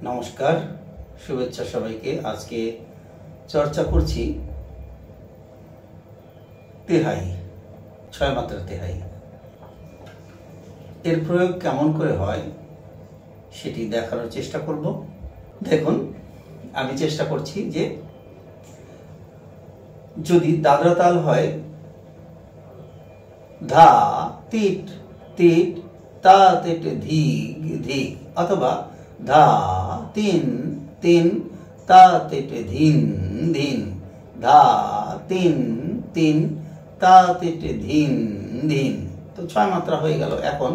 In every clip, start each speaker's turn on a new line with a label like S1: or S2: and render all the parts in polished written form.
S1: নমস্কার, শুভেচ্ছা সবাইকে। আজকে চর্চা করছি তেহাই, 6 মাত্রা তেহাই। এর প্রয়োগ কেমন করে হয় সেটি দেখানোর চেষ্টা করব। দেখুন, আমি চেষ্টা করছি যে যদি দাদরা তাল হয় ধা তিট তিট তা তিট ধিগ ধিগ, অথবা ধা তিন তিন তা তিট ধিন ধিন, ধা তিন তিন তা তিট ধিন ধিন। তো 6 মাত্রা হয়ে গেল। এখন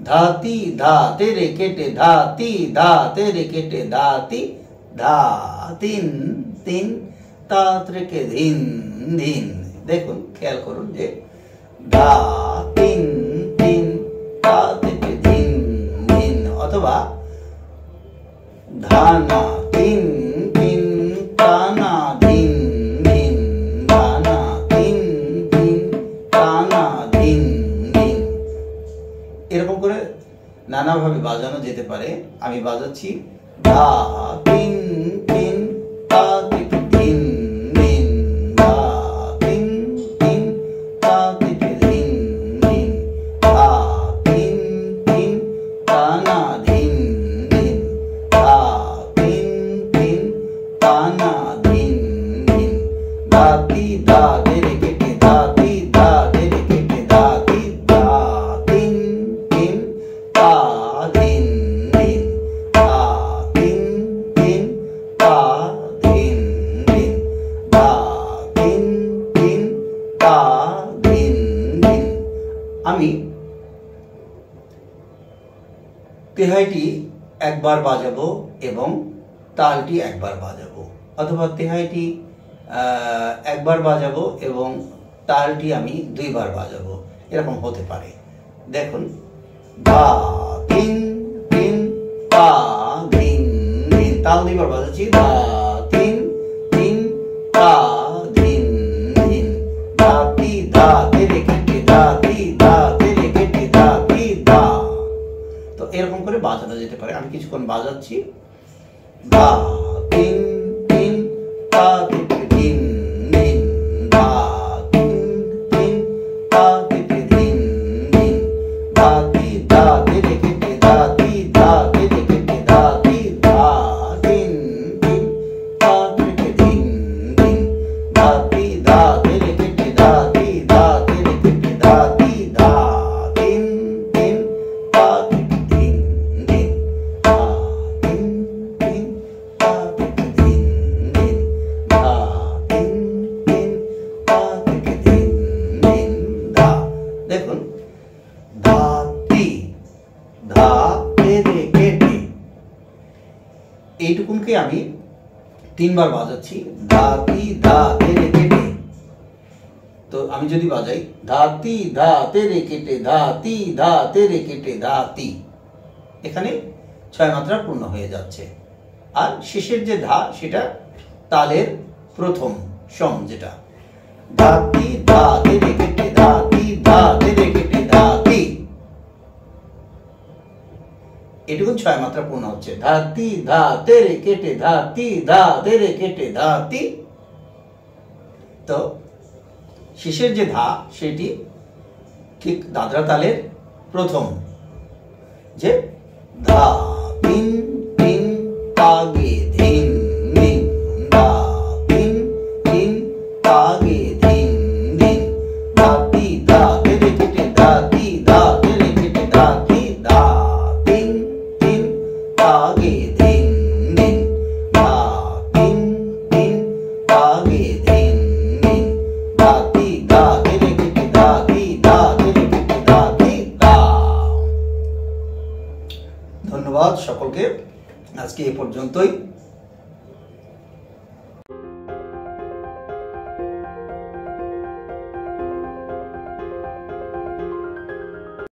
S1: ধাতি ধা তেরে কেটে ধাতি ধা তেরে কেটে ধাতি ধা তিন তিন তা ত্রেকে ধিন ধিন। দেখুন, খেয়াল করুন যে ধা তিন তিন তা ত্রেকে ধিন ধিন, অথবা ধানা তিন তিন তানা ধিন ধিন, ধানা তিন তিন তানা ধিন ধিন। এরকম করে নানাভাবে বাজানো যেতে পারে। আমি বাজাচ্ছি ধা তিন তিন তা তিট ধিন ধিন, ধা তিন তিন তা তিট ধিন ধিন, ধা তিন তিন তানা ধিন ধিন, ধা তিন তিন তানা ধিন ধিন। ধাতি ধা তেরে কেটে ধাতি ধা তেরে কেটে ধাতি ধা তিন তিন তা ধিন ধিন, ধা তিন তিন তা ধিন ধিন, ধা তিন তিন তা ধিন ধিন। আমি তেহাইটি একবার বাজাবো এবং তালটি একবার বাজাবো, অথবা তেহাইটি একবার বাজাবো এবং তালটি আমি 2 বার বাজাবো, এরকম হতে পারে। দেখুন, ধা তিন তিন তা ধিন ধিন, তাল 2 বার বাজাচ্ছি, ধা তিন তিন তা ধিন ধিন, ধাতি ধা তেরে কেটে ধাতি ধা তেরে কেটে ধাতি ধা। তো এরকম করে বাজানো যেতে পারে। আমি কিছুক্ষণ বাজাচ্ছি। ধা তিন তিন তা তিট ধিন ধিন, ধা তিন তিন তা তিট ধিন ধিন, ধাতি ধা তেরে কেটে ধাতি ধা তেরে কেটে ধাতি ধা তিন তিন তা তিট ধিন ধিন, ধাতি ধা তেরে কেটে ধাতি ধা তেরে কেটে ধাতি ধা তিন তিন তা তিট ধিন ধিন, ধা তিন তিন তা তিট ধিন ধিন, ধা তিন তিন তা তিট ধিন ধিন, ধা। দেখুন, ধাতি ধা তেরে কেটে, এইটুকুনকে আমি 3 বার বাজাচ্ছি। ধাতি ধা তেরে কেটে। তো আমি যদি বাজাই ধাতি ধা তেরে কেটে ধাতি ধা তেরে কেটে ধাতি, এখানে 6 মাত্রা পূর্ণ হয়ে যাচ্ছে। আর শেষের যে ধা, সেটা তালের প্রথম সম, যেটা ধাতি ধা তেরে কেটে ধাতি ধা তেরে কেটে ধাতি, এটুকু 6 মাত্রা পূর্ণ হচ্ছে। ধাতি ধা তেরে কেটে ধাতি ধা তেরে কেটে ধাতি। তো শেষের যে ধা, সেটি ঠিক দাদরা তালের প্রথম, যে ধা তিন তিন তাগে ধিন ধিন, ধা তিন তিন তাগে ধিন ধিন, ধাতি ধা তেরে কেটে ধাতি ধা তেরে কেটে ধাতি ধা তিন তিন তাগে ধিন ধিন, ধা তিন তিন তাগে ধিন ধিন, ধাতি ধা তেরে কেটে ধাতি ধা তেরে কেটে ধাতি ধা। ধন্যবাদ সকলকে। আজকে এই পর্যন্তই।